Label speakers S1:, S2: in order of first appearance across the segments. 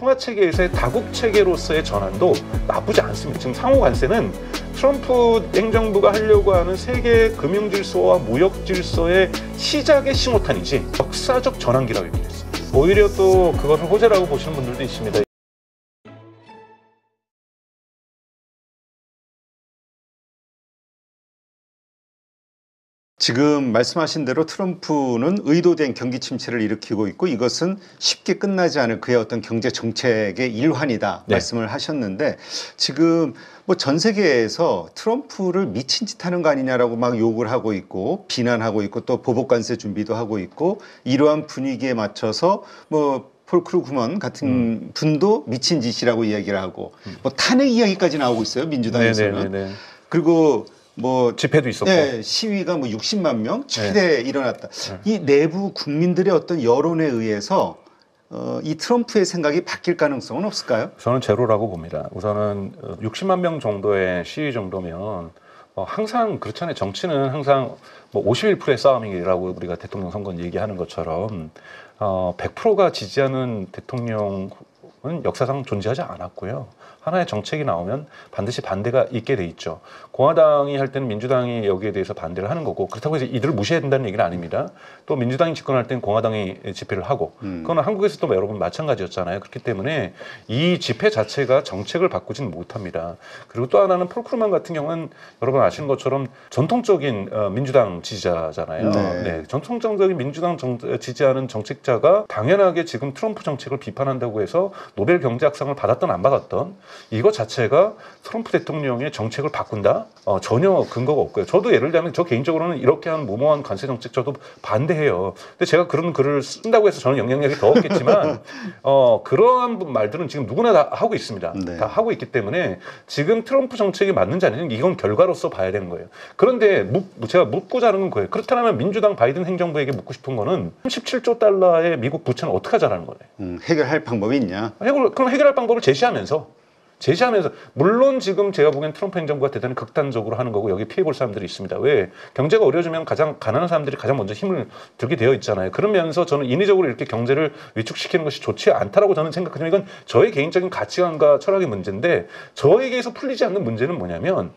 S1: 통화체계에서의 다국체계로서의 전환도 나쁘지 않습니다. 지금 상호 관세는 트럼프 행정부가 하려고 하는 세계 금융질서와 무역질서의 시작의 신호탄이지 역사적 전환기라고 얘기했습니다. 오히려 또 그것을 호재라고 보시는 분들도 있습니다.
S2: 지금 말씀하신 대로 트럼프는 의도된 경기 침체를 일으키고 있고 이것은 쉽게 끝나지 않을 그의 어떤 경제 정책의 일환이다 말씀을 하셨는데 지금 뭐 전 세계에서 트럼프를 미친 짓 하는 거 아니냐라고 막 욕을 하고 있고 비난하고 있고 또 보복관세 준비도 하고 있고 이러한 분위기에 맞춰서 뭐 폴 크루그먼 같은 분도 미친 짓이라고 이야기를 하고 뭐 탄핵 이야기까지 나오고 있어요 민주당에서는. 그리고 뭐
S1: 집회도 있었고
S2: 시위가 뭐 60만 명 최대 일어났다. 이 내부 국민들의 어떤 여론에 의해서 이 트럼프의 생각이 바뀔 가능성은 없을까요?
S1: 저는 제로라고 봅니다. 우선은 60만 명 정도의 시위 정도면 항상 그렇잖아요. 정치는 항상 뭐 51%의 싸움이라고 우리가 대통령 선거 얘기하는 것처럼 100%가 지지하는 대통령은 역사상 존재하지 않았고요. 하나의 정책이 나오면 반드시 반대가 있게 돼 있죠. 공화당이 할 때는 민주당이 여기에 대해서 반대를 하는 거고 그렇다고 해서 이들을 무시해야 된다는 얘기는 아닙니다. 또 민주당이 집권할 때는 공화당이 집회를 하고 그건 한국에서도 여러분 마찬가지였잖아요. 그렇기 때문에 이 집회 자체가 정책을 바꾸지는 못합니다. 그리고 또 하나는 폴 크루먼 같은 경우는 여러분 아시는 것처럼 전통적인 민주당 지지자잖아요. 네, 전통적인 민주당 지지하는 정책자가 당연하게 지금 트럼프 정책을 비판한다고 해서 노벨 경제학상을 받았던 안 받았던 이거 자체가 트럼프 대통령의 정책을 바꾼다? 전혀 근거가 없고요. 저도 예를 들면 저 개인적으로는 이렇게 하는 무모한 관세 정책 저도 반대해요. 근데 제가 그런 글을 쓴다고 해서 저는 영향력이 더 없겠지만 그러한 말들은 지금 누구나 다 하고 있습니다. 다 하고 있기 때문에 지금 트럼프 정책이 맞는지 아닌지 이건 결과로서 봐야 되는 거예요. 그런데 제가 묻고자 하는 건 그거예요. 그렇다면 민주당 바이든 행정부에게 묻고 싶은 거는 37조 달러의 미국 부채는 어떻게 하자는 거예요.
S2: 해결할 방법이 있냐?
S1: 그럼 해결할 방법을 제시하면서 물론 지금 제가 보기엔 트럼프 행정부가 대단히 극단적으로 하는 거고 여기 피해볼 사람들이 있습니다. 왜? 경제가 어려워지면 가장 가난한 사람들이 가장 먼저 힘을 들게 되어 있잖아요. 그러면서 저는 인위적으로 이렇게 경제를 위축시키는 것이 좋지 않다라고 저는 생각하지만 이건 저의 개인적인 가치관과 철학의 문제인데 저에게서 풀리지 않는 문제는 뭐냐면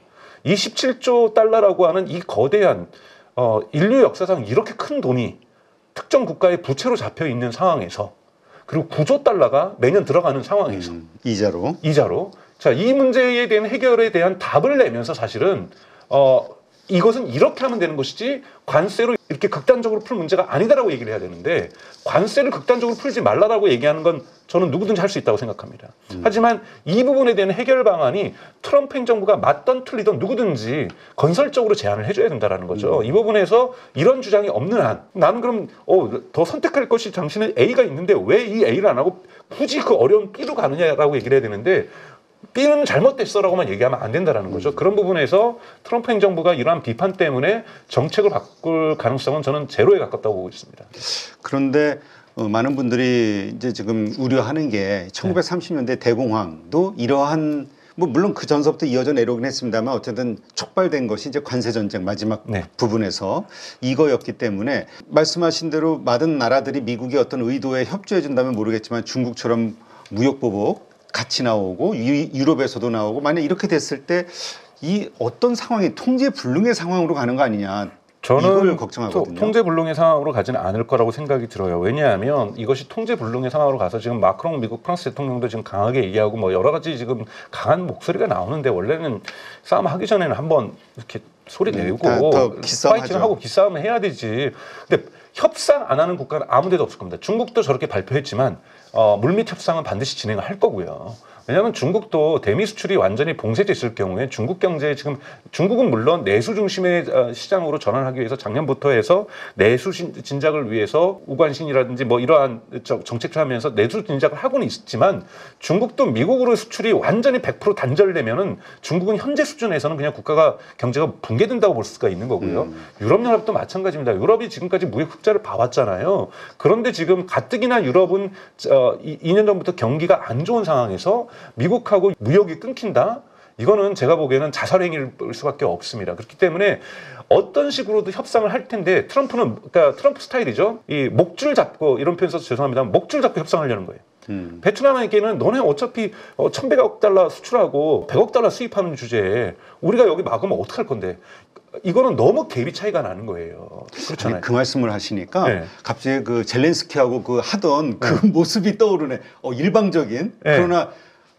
S1: 이 17조 달러라고 하는 이 거대한 인류 역사상 이렇게 큰 돈이 특정 국가의 부채로 잡혀 있는 상황에서 그리고 9조 달러가 매년 들어가는 상황에서 이자로 자, 이 문제에 대한 해결에 대한 답을 내면서 사실은 이것은 이렇게 하면 되는 것이지 관세로 이렇게 극단적으로 풀 문제가 아니다라고 얘기를 해야 되는데 관세를 극단적으로 풀지 말라라고 얘기하는 건 저는 누구든지 할 수 있다고 생각합니다. 하지만 이 부분에 대한 해결 방안이 트럼프 행정부가 맞던 틀리던 누구든지 건설적으로 제안을 해줘야 된다는 거죠. 이 부분에서 이런 주장이 없는 한 나는 그럼 더 선택할 것이 당신은 A가 있는데 왜 이 A를 안 하고 굳이 그 어려운 B로 가느냐라고 얘기를 해야 되는데 B는 잘못됐어라고만 얘기하면 안 된다는 거죠. 그런 부분에서 트럼프 행정부가 이러한 비판 때문에 정책을 바꿀 가능성은 저는 제로에 가깝다고 보고 있습니다.
S2: 그런데 많은 분들이 이제 지금 우려하는 게 1930년대 대공황도 이러한 뭐 물론 그 전서부터 이어져 내려오긴 했습니다만 어쨌든 촉발된 것이 이제 관세 전쟁 마지막 부분에서 이거였기 때문에 말씀하신 대로 많은 나라들이 미국의 어떤 의도에 협조해 준다면 모르겠지만 중국처럼 무역 보복 같이 나오고 유럽에서도 나오고 만약 이렇게 됐을 때 이 어떤 상황이 통제불능의 상황으로 가는 거 아니냐
S1: 저는
S2: 걱정하거든요.
S1: 통제불능의 상황으로 가지는 않을 거라고 생각이 들어요. 왜냐하면 이것이 통제불능의 상황으로 가서 지금 마크롱 미국 프랑스 대통령도 지금 강하게 얘기하고 뭐 여러 가지 지금 강한 목소리가 나오는데 원래는 싸움하기 전에는 한번 이렇게 소리 내고 파이팅하고 기싸움을 해야 되지. 근데 협상 안 하는 국가는 아무 데도 없을 겁니다. 중국도 저렇게 발표했지만 물밑 협상은 반드시 진행을 할 거고요. 왜냐하면 중국도 대미 수출이 완전히 봉쇄됐을 경우에 중국 경제에 지금 중국은 물론 내수 중심의 시장으로 전환하기 위해서 작년부터 해서 내수 진작을 위해서 우관신이라든지 뭐 이러한 정책을 하면서 내수 진작을 하고는 있지만 중국도 미국으로 수출이 완전히 100% 단절되면은 중국은 현재 수준에서는 그냥 국가가 경제가 붕괴된다고 볼 수가 있는 거고요. 유럽연합도 마찬가지입니다. 유럽이 지금까지 무역 흑자를 봐왔잖아요. 그런데 지금 가뜩이나 유럽은 2년 전부터 경기가 안 좋은 상황에서 미국하고 무역이 끊긴다? 이거는 제가 보기에는 자살행위일 수밖에 없습니다. 그렇기 때문에 어떤 식으로도 협상을 할 텐데 트럼프는 그러니까 트럼프 스타일이죠. 이 목줄 잡고 이런 표현 써서 죄송합니다만 목줄 잡고 협상하려는 거예요. 베트남에게는 너네 어차피 1,100억 달러 수출하고 100억 달러 수입하는 주제에 우리가 여기 막으면 어떡할 건데. 이거는 너무 갭이 차이가 나는 거예요. 그렇잖아요.
S2: 아니, 그 말씀을 하시니까
S1: 네.
S2: 갑자기 그 젤렌스키하고 그 하던 그 모습이 떠오르네. 일방적인
S1: 네.
S2: 그러나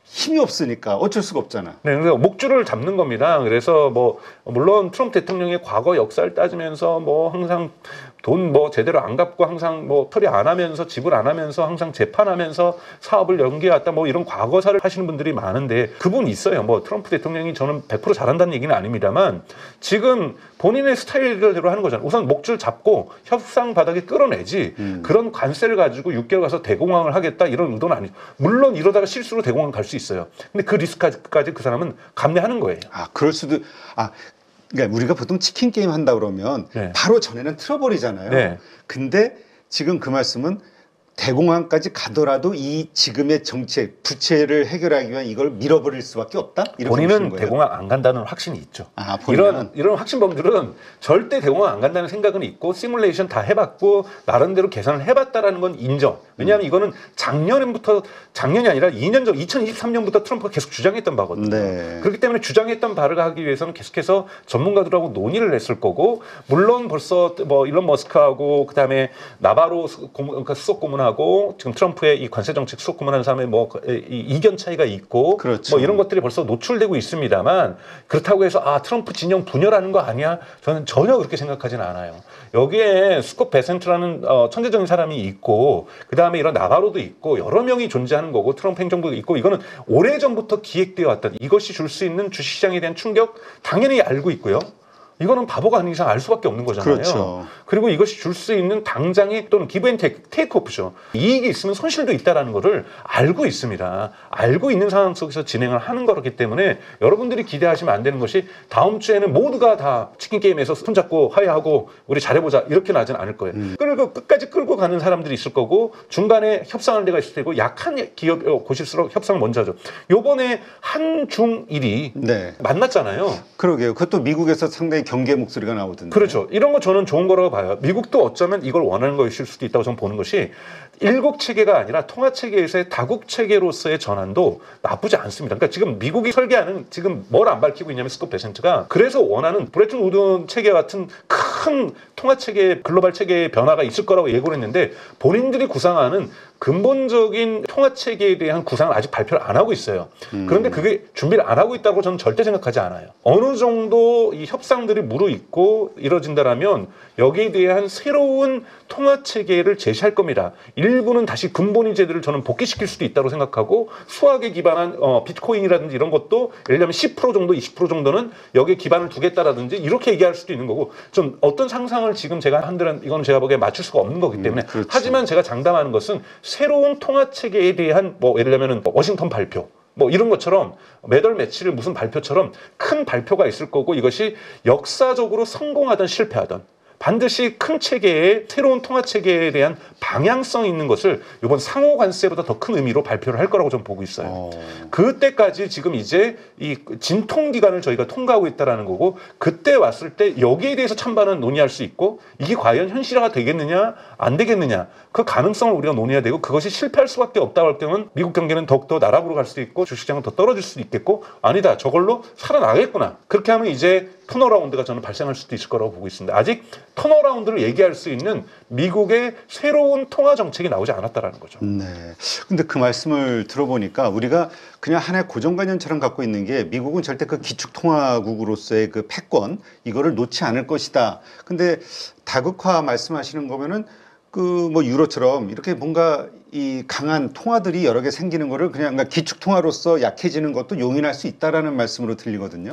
S2: 힘이 없으니까 어쩔 수가 없잖아.
S1: 네, 그래서 목줄을 잡는 겁니다. 그래서 뭐 물론 트럼프 대통령의 과거 역사를 따지면서 뭐 항상 돈 뭐 제대로 안 갚고 항상 뭐 처리 안 하면서 지불 안 하면서 항상 재판하면서 사업을 연기해왔다 뭐 이런 과거사를 하시는 분들이 많은데 그분이 있어요. 뭐 트럼프 대통령이 저는 100% 잘한다는 얘기는 아닙니다만 지금 본인의 스타일대로 하는 거잖아요. 우선 목줄 잡고 협상 바닥에 끌어내지 그런 관세를 가지고 6개월 가서 대공황을 하겠다 이런 의도는 아니죠. 물론 이러다가 실수로 대공황 갈 수 있어요. 근데 그 리스크까지 그 사람은 감내하는 거예요.
S2: 그럴 수도. 그러니까 우리가 보통 치킨 게임 한다 그러면
S1: 네.
S2: 바로 전에는 틀어버리잖아요.
S1: 네.
S2: 근데 지금 그 말씀은 대공황까지 가더라도 이 지금의 정책 부채를 해결하기 위한 이걸 밀어버릴 수밖에 없다. 이렇게 보시는
S1: 본인은
S2: 거예요?
S1: 대공황 안 간다는 확신이 있죠.
S2: 본인은?
S1: 이런 확신범들은 절대 대공황 안 간다는 생각은 있고 시뮬레이션 다 해봤고 나름대로 계산을 해봤다라는 건 인정. 왜냐하면 이거는 작년이 아니라 2년 전 2023년부터 트럼프가 계속 주장했던 바거든요.
S2: 네.
S1: 그렇기 때문에 주장했던 바를 하기 위해서는 계속해서 전문가들하고 논의를 했을 거고 물론 벌써 뭐 일론 머스크하고 그다음에 나바로 수석 고문하고 지금 트럼프의 이 관세 정책 수석 고문하는 사람의 뭐 이견 차이가 있고
S2: 그렇죠.
S1: 뭐 이런 것들이 벌써 노출되고 있습니다만 그렇다고 해서 트럼프 진영 분열하는 거 아니야? 저는 전혀 그렇게 생각하지는 않아요. 여기에 스콧 베센트라는 천재적인 사람이 있고 그다음에 이런 나바로도 있고 여러 명이 존재하는 거고 트럼프 행정부가 있고 이거는 오래전부터 기획되어 왔다. 이것이 줄 수 있는 주식시장에 대한 충격 당연히 알고 있고요. 이거는 바보가 아닌 이상 알 수밖에 없는 거잖아요.
S2: 그렇죠.
S1: 그리고 이것이 줄 수 있는 당장의 또는 기브 앤 테이크오프죠. 이익이 있으면 손실도 있다는 거를 알고 있습니다. 알고 있는 상황 속에서 진행을 하는 거기 때문에 여러분들이 기대하시면 안 되는 것이 다음 주에는 모두가 다 치킨 게임에서 손잡고 화해하고 우리 잘해보자 이렇게 나지는 않을 거예요. 그리고 끝까지 끌고 가는 사람들이 있을 거고 중간에 협상할 데가 있을 테고 약한 기업 곳일수록 협상을 먼저 하죠. 요번에 한중일이
S2: 네.
S1: 만났잖아요.
S2: 그러게요. 그것도 미국에서 상당히 경계 목소리가 나오던데.
S1: 그렇죠. 이런 거 저는 좋은 거라고 봐요. 미국도 어쩌면 이걸 원하는 것일 수도 있다고 저는 보는 것이 일국 체계가 아니라 통화 체계에서의 다국 체계로서의 전환도 나쁘지 않습니다. 그러니까 지금 미국이 설계하는 지금 뭘 안 밝히고 있냐면 스콧 베센트가 그래서 원하는 브레튼 우드 체계 같은 큰 통화 체계 글로벌 체계의 변화가 있을 거라고 예고를 했는데 본인들이 구상하는 근본적인 통화 체계에 대한 구상을 아직 발표를 안 하고 있어요. 그런데 그게 준비를 안 하고 있다고 저는 절대 생각하지 않아요. 어느 정도 이 협상들이 무르익고 이뤄진다라면 여기에 대한 새로운 통화 체계를 제시할 겁니다. 일부는 다시 근본위 제도를 저는 복귀시킬 수도 있다고 생각하고 수학에 기반한 비트코인이라든지 이런 것도 예를 들면 10% 정도, 20% 정도는 여기에 기반을 두겠다라든지 이렇게 얘기할 수도 있는 거고 좀 어떤 상상을 지금 제가 한들은 이건 제가 보기에 맞출 수가 없는 거기 때문에
S2: 그렇죠.
S1: 하지만 제가 장담하는 것은 새로운 통화 체계에 대한 뭐 예를 들면 워싱턴 발표 뭐 이런 것처럼 매달 며칠을 무슨 발표처럼 큰 발표가 있을 거고 이것이 역사적으로 성공하든 실패하든 반드시 큰 체계의 새로운 통화 체계에 대한 방향성 있는 것을 이번 상호 관세보다 더 큰 의미로 발표를 할 거라고 저는 보고 있어요. 그때까지 지금 이제 이 진통 기간을 저희가 통과하고 있다라는 거고 그때 왔을 때 여기에 대해서 찬반은 논의할 수 있고 이게 과연 현실화가 되겠느냐 안 되겠느냐 그 가능성을 우리가 논의해야 되고 그것이 실패할 수밖에 없다고 할 경우는 미국 경제는 더욱더 나락으로 갈 수도 있고 주식시장은 더 떨어질 수도 있겠고 아니다 저걸로 살아나겠구나 그렇게 하면 이제 턴어라운드가 저는 발생할 수도 있을 거라고 보고 있습니다. 아직 턴어라운드를 얘기할 수 있는 미국의 새로운 통화 정책이 나오지 않았다라는 거죠.
S2: 네. 근데 그 말씀을 들어보니까 우리가 그냥 하나의 고정관념처럼 갖고 있는 게 미국은 절대 그 기축통화국으로서의 그 패권 이거를 놓지 않을 것이다. 근데 다극화 말씀하시는 거면은 그 뭐 유로처럼 이렇게 뭔가 이 강한 통화들이 여러 개 생기는 거를 그냥 그러니까 기축통화로서 약해지는 것도 용인할 수 있다라는 말씀으로 들리거든요.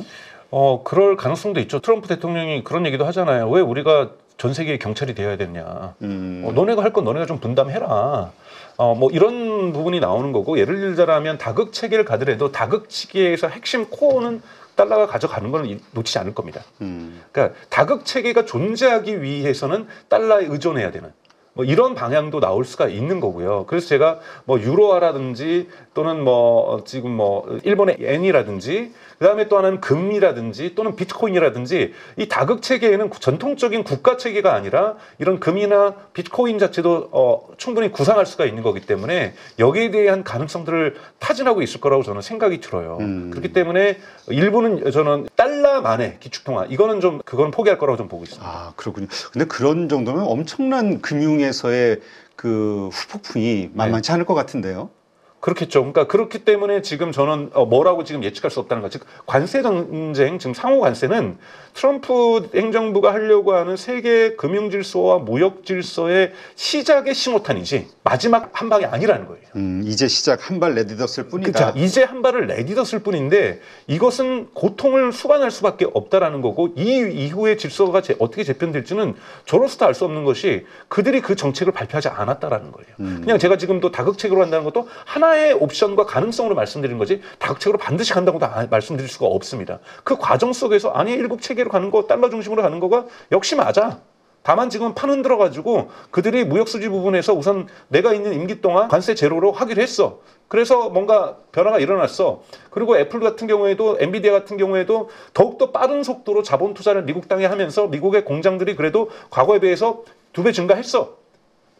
S1: 그럴 가능성도 있죠. 트럼프 대통령이 그런 얘기도 하잖아요. 왜 우리가 전 세계의 경찰이 되어야 되냐. 너네가 할 건 너네가 좀 분담해라. 뭐 이런 부분이 나오는 거고 예를 들자면 다극 체계를 가더라도 다극 체계에서 핵심 코어는 달러가 가져가는 건 놓치지 않을 겁니다. 그러니까 다극 체계가 존재하기 위해서는 달러에 의존해야 되는. 뭐 이런 방향도 나올 수가 있는 거고요. 그래서 제가 뭐 유로화라든지 또는 뭐 지금 뭐 일본의 엔이라든지 그다음에 또 하나는 금이라든지 또는 비트코인이라든지 이 다극 체계에는 전통적인 국가 체계가 아니라 이런 금이나 비트코인 자체도 충분히 구상할 수가 있는 거기 때문에 여기에 대한 가능성들을 타진하고 있을 거라고 저는 생각이 들어요. 그렇기 때문에 일부는 저는 달러만의 기축통화 이거는 좀 그건 포기할 거라고 좀 보고 있습니다.
S2: 아, 그렇군요. 근데 그런 정도면 엄청난 금융에서의 그 후폭풍이 만만치 않을 것 같은데요.
S1: 그렇겠죠. 그러니까 그렇기 때문에 지금 저는 뭐라고 지금 예측할 수 없다는 거. 즉 관세 전쟁, 지금 상호 관세는 트럼프 행정부가 하려고 하는 세계 금융 질서와 무역 질서의 시작의 신호탄이지 마지막 한 방이 아니라는 거예요.
S2: 이제 시작 한 발 내딛었을 뿐이다.
S1: 그렇죠. 이제 한 발을 내딛었을 뿐인데 이것은 고통을 수반할 수밖에 없다라는 거고 이 이후의 질서가 어떻게 재편될지는 저로서도 알 수 없는 것이 그들이 그 정책을 발표하지 않았다라는 거예요. 그냥 제가 지금도 다극책으로 간다는 것도 하나의 옵션과 가능성으로 말씀드리는 거지 다극책으로 반드시 간다고 다 말씀드릴 수가 없습니다. 그 과정 속에서 아니 일국 체계로 가는 거 달러 중심으로 가는 거가 역시 맞아. 다만 지금 판 흔들어가지고 그들이 무역 수지 부분에서 우선 내가 있는 임기 동안 관세 제로로 하기로 했어. 그래서 뭔가 변화가 일어났어. 그리고 애플 같은 경우에도 엔비디아 같은 경우에도 더욱더 빠른 속도로 자본 투자를 미국 땅에 하면서 미국의 공장들이 그래도 과거에 비해서 2배 증가했어.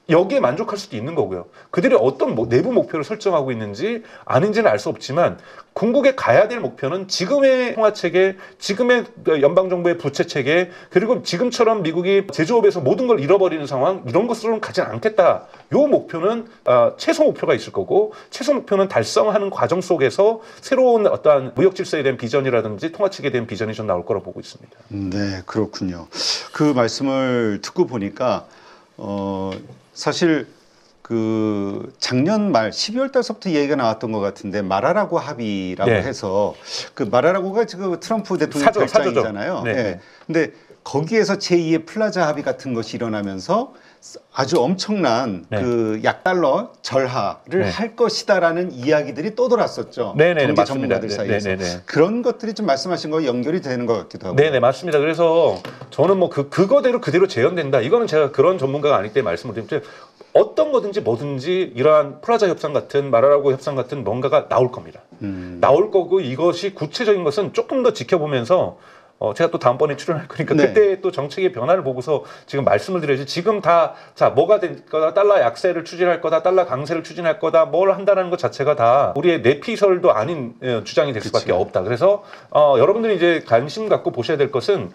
S1: 여기에 만족할 수도 있는 거고요. 그들이 어떤 내부 목표를 설정하고 있는지 아닌지는 알 수 없지만 궁극에 가야 될 목표는 지금의 통화체계, 지금의 연방정부의 부채체계, 그리고 지금처럼 미국이 제조업에서 모든 걸 잃어버리는 상황 이런 것으로는 가진 않겠다. 요 목표는 최소 목표가 있을 거고 최소 목표는 달성하는 과정 속에서 새로운 어떠한 무역 질서에 대한 비전이라든지 통화체계에 대한 비전이 좀 나올 거라고 보고 있습니다.
S2: 네, 그렇군요. 그 말씀을 듣고 보니까 사실 그 작년 말 12월 달서부터 얘기가 나왔던 것 같은데 마라라고 합의라고
S1: 네.
S2: 해서 그 마라라고가 지금 트럼프 대통령
S1: 사조죠.
S2: 별장이잖아요.
S1: 네.
S2: 네. 근데 거기에서 제2의 플라자 합의 같은 것이 일어나면서 아주 엄청난
S1: 네.
S2: 그 약달러 절하를
S1: 네.
S2: 할 것이다라는 이야기들이 떠돌았었죠.
S1: 네네,
S2: 경제
S1: 맞습니다.
S2: 전문가들 사이에서.
S1: 네네네.
S2: 그런 것들이 좀 말씀하신 거 연결이 되는 것 같기도 하고.
S1: 네네, 맞습니다. 그래서 저는 뭐 그거대로 그대로 재현된다. 이거는 제가 그런 전문가가 아니기 때문에 말씀을 드리면 어떤 거든지 뭐든지 이러한 플라자 협상 같은 마라라고 협상 같은 뭔가가 나올 겁니다. 나올 거고 이것이 구체적인 것은 조금 더 지켜보면서 제가 또 다음번에 출연할 거니까
S2: 네.
S1: 그때 또 정책의 변화를 보고서 지금 말씀을 드려야지. 지금 다 자 뭐가 될 거다, 달러 약세를 추진할 거다, 달러 강세를 추진할 거다, 뭘 한다는 것 자체가 다 우리의 내피설도 아닌 주장이 될 수밖에
S2: 그쵸.
S1: 없다. 그래서 여러분들이 이제 관심 갖고 보셔야 될 것은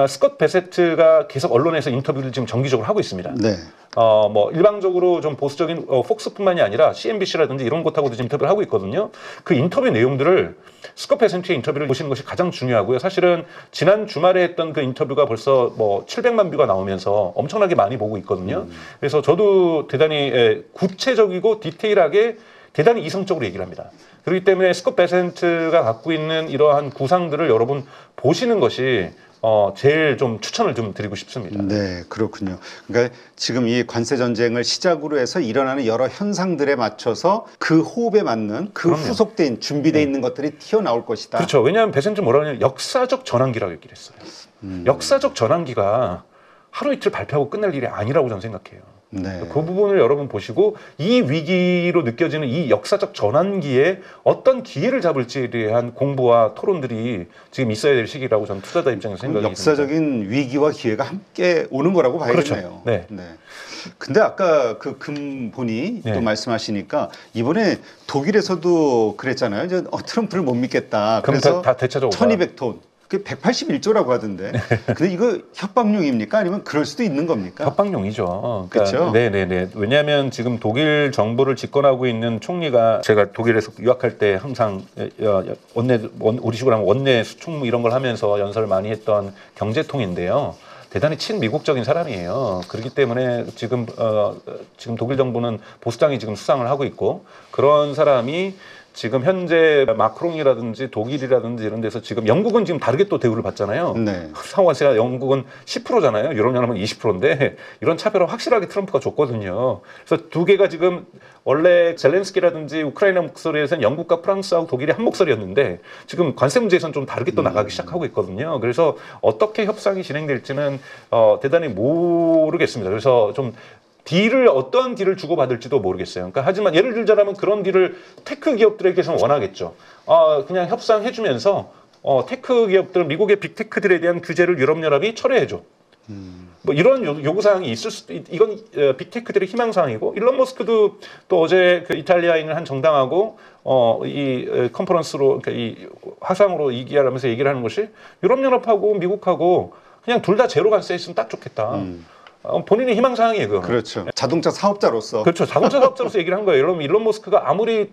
S1: 스콧 베세트가 계속 언론에서 인터뷰를 지금 정기적으로 하고 있습니다.
S2: 네.
S1: 뭐 일방적으로 좀 보수적인 폭스뿐만이 아니라 CNBC라든지 이런 곳하고도 지금 인터뷰를 하고 있거든요. 그 인터뷰 내용들을 스콧 베세트의 인터뷰를 보시는 것이 가장 중요하고요. 사실은 지난 주말에 했던 그 인터뷰가 벌써 뭐 700만 뷰가 나오면서 엄청나게 많이 보고 있거든요. 그래서 저도 대단히 구체적이고 디테일하게 대단히 이성적으로 얘기를 합니다. 그렇기 때문에 스콧 베세트가 갖고 있는 이러한 구상들을 여러분 보시는 것이 제일 좀 추천을 좀 드리고 싶습니다.
S2: 네, 그렇군요. 그러니까 지금 이 관세 전쟁을 시작으로 해서 일어나는 여러 현상들에 맞춰서 그 호흡에 맞는 그
S1: 그럼요.
S2: 후속된 준비되어 있는 것들이 튀어나올 것이다.
S1: 그렇죠. 왜냐하면 베센트 뭐라고 하냐면 역사적 전환기라고 얘기를 했어요. 역사적 전환기가 하루 이틀 발표하고 끝날 일이 아니라고 저는 생각해요.
S2: 네.
S1: 그 부분을 여러분 보시고 이 위기로 느껴지는 이 역사적 전환기에 어떤 기회를 잡을지에 대한 공부와 토론들이 지금 있어야 될 시기라고 저는 투자자 입장에서 생각이 듭니다.
S2: 역사적인 위기와 기회가 함께 오는 거라고 봐야겠네요.
S1: 그렇죠. 네.
S2: 근데 아까 그 금본이
S1: 네.
S2: 또 말씀하시니까 이번에 독일에서도 그랬잖아요. 이제 트럼프를 못 믿겠다.
S1: 그럼
S2: 그래서
S1: 다 되찾아오고
S2: 1200톤. 그 181조라고 하던데. 근데 이거 협박용입니까? 아니면 그럴 수도 있는 겁니까?
S1: 협박용이죠.
S2: 그렇죠.
S1: 네네네. 왜냐하면 지금 독일 정부를 집권하고 있는 총리가 제가 독일에서 유학할 때 항상 우리식으로 하면 원내 수총무 이런 걸 하면서 연설을 많이 했던 경제통인데요. 대단히 친미국적인 사람이에요. 그렇기 때문에 지금 독일 정부는 보수당이 지금 수상을 하고 있고 그런 사람이 지금 현재 마크롱이라든지 독일이라든지 이런 데서 지금 영국은 지금 다르게 또 대우를 받잖아요.
S2: 네.
S1: 상호관세가 영국은 10%잖아요. 유럽연합은 20%인데 이런 차별을 확실하게 트럼프가 줬거든요. 그래서 두 개가 지금 원래 젤렌스키라든지 우크라이나 목소리에서는 영국과 프랑스하고 독일이 한 목소리였는데 지금 관세 문제에서는 좀 다르게 또 나가기 시작하고 있거든요. 그래서 어떻게 협상이 진행될지는 대단히 모르겠습니다. 그래서 좀 딜을 어떤 딜을 주고받을지도 모르겠어요. 그러니까 하지만 예를 들자면 그런 딜을 테크 기업들에게서는 원하겠죠. 그냥 협상해주면서 테크 기업들, 미국의 빅테크들에 대한 규제를 유럽연합이 철회해줘. 뭐 이런 요구사항이 있을 수도 이건 빅테크들의 희망사항이고 일론 머스크도 또 어제 그 이탈리아에 있는 한 정당하고 이 컨퍼런스로 그러니까 이 화상으로 얘기하면서 얘기를 하는 것이 유럽연합하고 미국하고 그냥 둘 다 제로 관세에 있으면 딱 좋겠다. 본인의 희망사항이에요. 그거는.
S2: 그렇죠. 자동차 사업자로서.
S1: 그렇죠. 자동차 사업자로서 얘기를 한 거예요. 여러분 일론 머스크가 아무리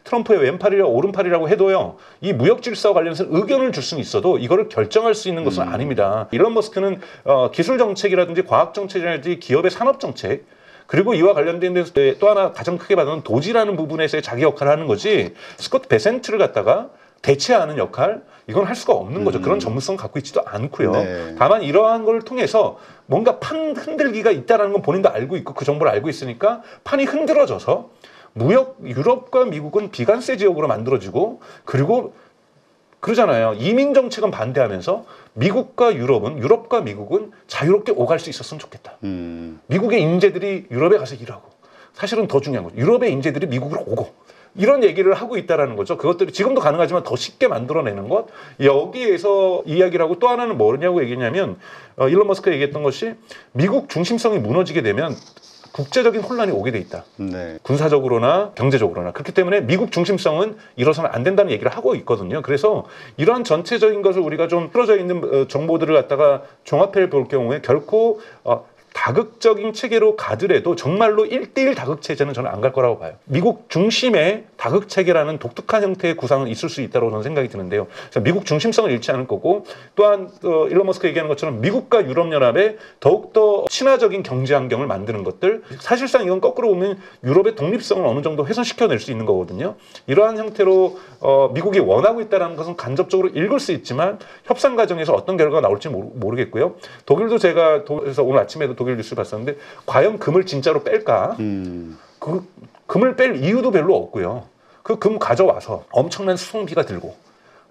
S1: 트럼프의 왼팔이라 오른팔이라고 해도요. 이 무역 질서와 관련해서 의견을 줄 수는 있어도 이거를 결정할 수 있는 것은 아닙니다. 일론 머스크는 기술 정책이라든지 과학 정책이라든지 기업의 산업 정책 그리고 이와 관련된 데서 또 하나 가장 크게 받는 도지라는 부분에서의 자기 역할을 하는 거지 스콧 베센트를 갖다가 대체하는 역할 이건 할 수가 없는 거죠. 그런 전문성 갖고 있지도 않고요.
S2: 네.
S1: 다만 이러한 걸 통해서 뭔가 판 흔들기가 있다는 건 본인도 알고 있고 그 정보를 알고 있으니까 판이 흔들어져서 유럽과 미국은 비관세 지역으로 만들어지고 그리고 그러잖아요. 이민 정책은 반대하면서 미국과 미국은 자유롭게 오갈 수 있었으면 좋겠다. 미국의 인재들이 유럽에 가서 일하고 사실은 더 중요한 거죠. 유럽의 인재들이 미국으로 오고 이런 얘기를 하고 있다라는 거죠. 그것들이 지금도 가능하지만 더 쉽게 만들어내는 것. 여기에서 이야기를 하고 또 하나는 뭐냐고 얘기했냐면 일론 머스크가 얘기했던 것이 미국 중심성이 무너지게 되면 국제적인 혼란이 오게 돼 있다.
S2: 네.
S1: 군사적으로나 경제적으로나. 그렇기 때문에 미국 중심성은 이뤄서는 안 된다는 얘기를 하고 있거든요. 그래서 이러한 전체적인 것을 우리가 좀 풀어져 있는 정보들을 갖다가 종합해 볼 경우에 결코 다극적인 체계로 가더라도 정말로 1대1 다극 체제는 저는 안 갈 거라고 봐요. 미국 중심의 다극 체계라는 독특한 형태의 구상은 있을 수 있다고 저는 생각이 드는데요. 그래서 미국 중심성을 잃지 않을 거고 또한 일론 머스크 얘기하는 것처럼 미국과 유럽연합의 더욱더 친화적인 경제 환경을 만드는 것들 사실상 이건 거꾸로 보면 유럽의 독립성을 어느 정도 훼손시켜낼 수 있는 거거든요. 이러한 형태로 미국이 원하고 있다는 것은 간접적으로 읽을 수 있지만 협상 과정에서 어떤 결과가 나올지 모르겠고요. 독일도 제가 그래서 오늘 아침에도 독일 뉴스를 봤었는데 과연 금을 진짜로 뺄까? 그 금을 뺄 이유도 별로 없고요. 그 금 가져와서 엄청난 수송비가 들고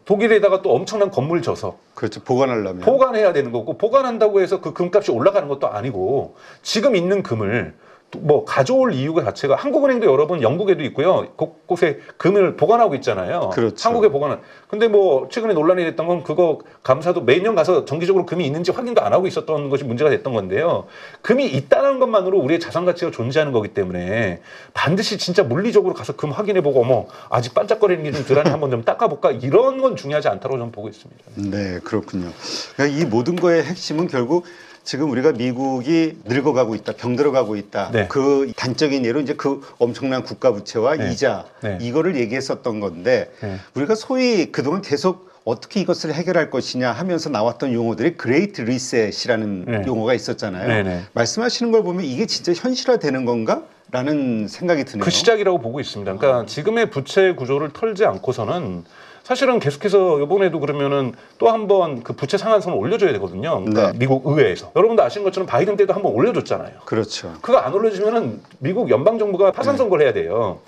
S1: 독일에다가 또 엄청난 건물 져서
S2: 그렇죠. 보관하려면
S1: 보관해야 되는 거고 보관한다고 해서 그 금값이 올라가는 것도 아니고 지금 있는 금을 뭐 가져올 이유가 자체가 한국은행도 여러 번 영국에도 있고요. 곳곳에 금을 보관하고 있잖아요.
S2: 그렇죠.
S1: 한국에 보관은. 근데 뭐 최근에 논란이 됐던 건 그거 감사도 매년 가서 정기적으로 금이 있는지 확인도 안 하고 있었던 것이 문제가 됐던 건데요. 금이 있다는 것만으로 우리의 자산 가치가 존재하는 거기 때문에 반드시 진짜 물리적으로 가서 금 확인해보고 어머 아직 반짝거리는 게 좀 덜하니 한번 좀 닦아볼까 이런 건 중요하지 않다고 저는 보고 있습니다.
S2: 네, 그렇군요. 그러니까 이 모든 거의 핵심은 결국 지금 우리가 미국이 늙어가고 있다, 병들어가고 있다.
S1: 네.
S2: 그 단적인 예로 이제 그 엄청난 국가 부채와
S1: 네.
S2: 이자
S1: 네.
S2: 이거를 얘기했었던 건데
S1: 네.
S2: 우리가 소위 그동안 계속 어떻게 이것을 해결할 것이냐 하면서 나왔던 용어들이 그레이트 리셋이라는
S1: 네.
S2: 용어가 있었잖아요.
S1: 네, 네.
S2: 말씀하시는 걸 보면 이게 진짜 현실화되는 건가? 라는 생각이 드네요.
S1: 그 시작이라고 보고 있습니다. 그러니까 지금의 부채 구조를 털지 않고서는 사실은 계속해서 이번에도 그러면은 또 한 번 그 부채 상한선을 올려줘야 되거든요. 그러니까
S2: 네.
S1: 미국 의회에서. 여러분도 아시는 것처럼 바이든 때도 한 번 올려줬잖아요.
S2: 그렇죠.
S1: 그거 안 올려주면은 미국 연방 정부가 파산 선고를 해야 돼요.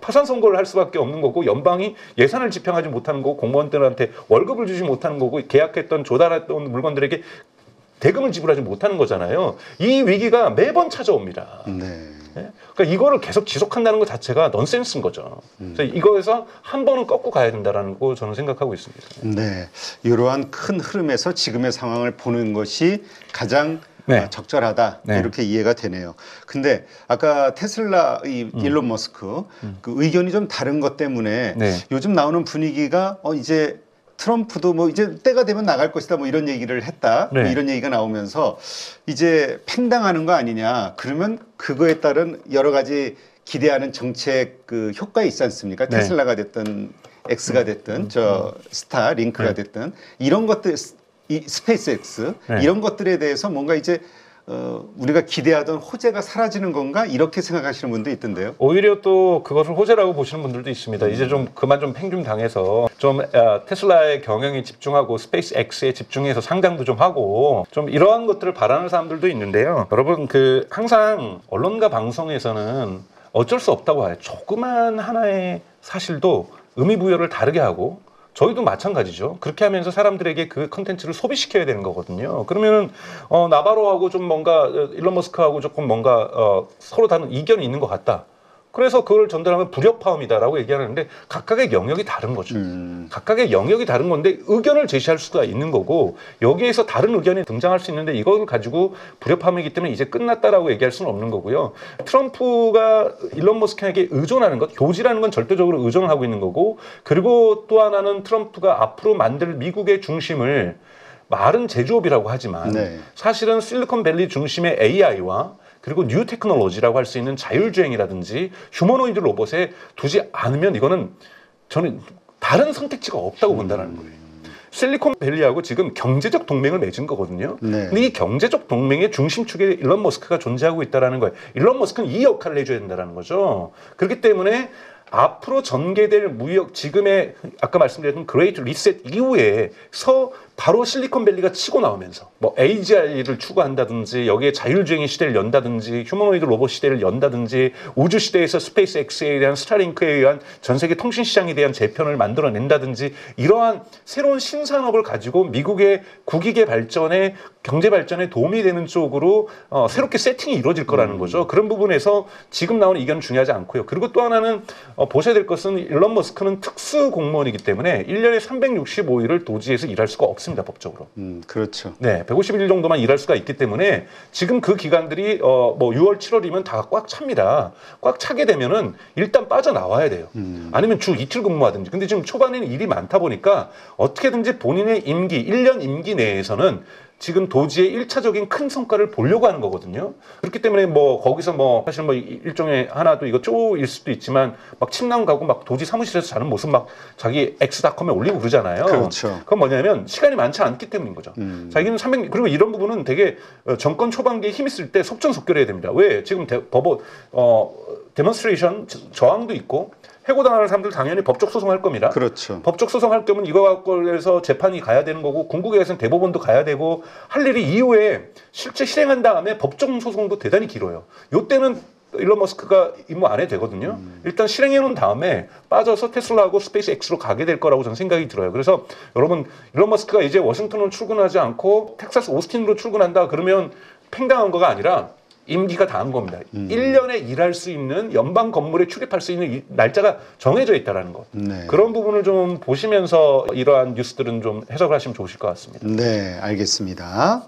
S1: 파산 선고를 할 수밖에 없는 거고 연방이 예산을 집행하지 못하는 거고 공무원들한테 월급을 주지 못하는 거고 계약했던 조달했던 물건들에게 대금을 지불하지 못하는 거잖아요. 이 위기가 매번 찾아옵니다.
S2: 네.
S1: 그러니까 이거를 계속 지속한다는 것 자체가 넌센스인 거죠. 그래서 이거에서 한 번은 꺾고 가야 된다라는 거 저는 생각하고 있습니다.
S2: 네, 이러한 큰 흐름에서 지금의 상황을 보는 것이 가장
S1: 네.
S2: 적절하다
S1: 네.
S2: 이렇게 이해가 되네요. 근데 아까 테슬라 이 일론 머스크 그 의견이 좀 다른 것 때문에
S1: 네.
S2: 요즘 나오는 분위기가 이제 트럼프도 뭐 이제 때가 되면 나갈 것이다 뭐 이런 얘기를 했다
S1: 네.
S2: 뭐 이런 얘기가 나오면서 이제 팽당하는 거 아니냐 그러면 그거에 따른 여러 가지 기대하는 정책 그 효과 있지 않습니까?
S1: 네.
S2: 테슬라가 됐든 X가 됐든 저 스타 링크가
S1: 네.
S2: 됐든 이런 것들 이 스페이스X
S1: 네.
S2: 이런 것들에 대해서 뭔가 이제 우리가 기대하던 호재가 사라지는 건가 이렇게 생각하시는 분도 있던데요.
S1: 오히려 또 그것을 호재라고 보시는 분들도 있습니다. 이제 좀 그만 좀 팽좀 당해서 좀 테슬라의 경영에 집중하고 스페이스 X에 집중해서 상장도 좀 하고 좀 이러한 것들을 바라는 사람들도 있는데요. 여러분 그 항상 언론과 방송에서는 어쩔 수 없다고 해요. 조그만 하나의 사실도 의미 부여를 다르게 하고 저희도 마찬가지죠. 그렇게 하면서 사람들에게 그 컨텐츠를 소비시켜야 되는 거거든요. 그러면은 나바로하고 좀 뭔가 일론 머스크하고 조금 뭔가 서로 다른 이견이 있는 것 같다. 그래서 그걸 전달하면 불협화음이다라고 얘기하는데 각각의 영역이 다른 거죠. 각각의 영역이 다른 건데 의견을 제시할 수가 있는 거고 여기에서 다른 의견이 등장할 수 있는데 이걸 가지고 불협화음이기 때문에 이제 끝났다라고 얘기할 수는 없는 거고요. 트럼프가 일론 머스크에게 의존하는 것, 도지라는 건 절대적으로 의존을 하고 있는 거고 그리고 또 하나는 트럼프가 앞으로 만들 미국의 중심을 말은 제조업이라고 하지만
S2: 네.
S1: 사실은 실리콘밸리 중심의 AI와 그리고 뉴 테크놀로지라고 할 수 있는 자율주행이라든지 휴머노이드 로봇에 두지 않으면 이거는 저는 다른 선택지가 없다고 본다는 거예요. 실리콘밸리하고 지금 경제적 동맹을 맺은 거거든요.
S2: 네.
S1: 근데 이 경제적 동맹의 중심축에 일론 머스크가 존재하고 있다는 거예요. 일론 머스크는 이 역할을 해줘야 된다는 거죠. 그렇기 때문에 앞으로 전개될 무역 지금의 아까 말씀드렸던 그레이트 리셋 이후에서 바로 실리콘밸리가 치고 나오면서 뭐 AGI를 추구한다든지 여기에 자율주행의 시대를 연다든지 휴머노이드 로봇 시대를 연다든지 우주 시대에서 스페이스 X에 대한 스타링크에 의한 전 세계 통신 시장에 대한 재편을 만들어낸다든지 이러한 새로운 신산업을 가지고 미국의 국익의 발전에 경제 발전에 도움이 되는 쪽으로 새롭게 세팅이 이루어질 거라는 거죠. 그런 부분에서 지금 나오는 의견은 중요하지 않고요. 그리고 또 하나는 보셔야 될 것은 일론 머스크는 특수 공무원이기 때문에 1년에 365일을 도지에서 일할 수가 없습니다. 법적으로.
S2: 그렇죠.
S1: 네, 150일 정도만 일할 수가 있기 때문에 지금 그 기간들이 뭐 6월, 7월이면 다 꽉 찹니다. 꽉 차게 되면은 일단 빠져나와야 돼요. 아니면 주 이틀 근무하든지. 근데 지금 초반에는 일이 많다 보니까 어떻게든지 본인의 임기, 1년 임기 내에서는 지금 도지의 1차적인 큰 성과를 보려고 하는 거거든요. 그렇기 때문에 뭐 거기서 뭐 사실 뭐 일종의 하나도 이거 쪼일 수도 있지만 막 침낭 가고 막 도지 사무실에서 자는 모습 막 자기 엑스닷컴에 올리고 그러잖아요.
S2: 그렇죠.
S1: 그건 뭐냐면 시간이 많지 않기 때문인 거죠. 자기는 300 그리고 이런 부분은 되게 정권 초반기에 힘 있을 때 속전속결해야 됩니다. 왜 지금 법원 데몬스트레이션 저항도 있고 해고당하는 사람들 당연히 법적 소송할 겁니다.
S2: 그렇죠.
S1: 법적 소송할 거면 이거 갖고 해서 재판이 가야 되는 거고 궁극에서는 대법원도 가야 되고 할 일이 이후에 실제 실행한 다음에 법적 소송도 대단히 길어요. 요때는 일론 머스크가 임무 안 해도 되거든요. 일단 실행해 놓은 다음에 빠져서 테슬라하고 스페이스 X로 가게 될 거라고 저는 생각이 들어요. 그래서 여러분 일론 머스크가 이제 워싱턴으로 출근하지 않고 텍사스 오스틴으로 출근한다 그러면 팽당한 거가 아니라 임기가 다 한 겁니다. 1년에 일할 수 있는 연방 건물에 출입할 수 있는 날짜가 정해져 있다는 것.
S2: 네.
S1: 그런 부분을 좀 보시면서 이러한 뉴스들은 좀 해석을 하시면 좋으실 것 같습니다.
S2: 네, 알겠습니다.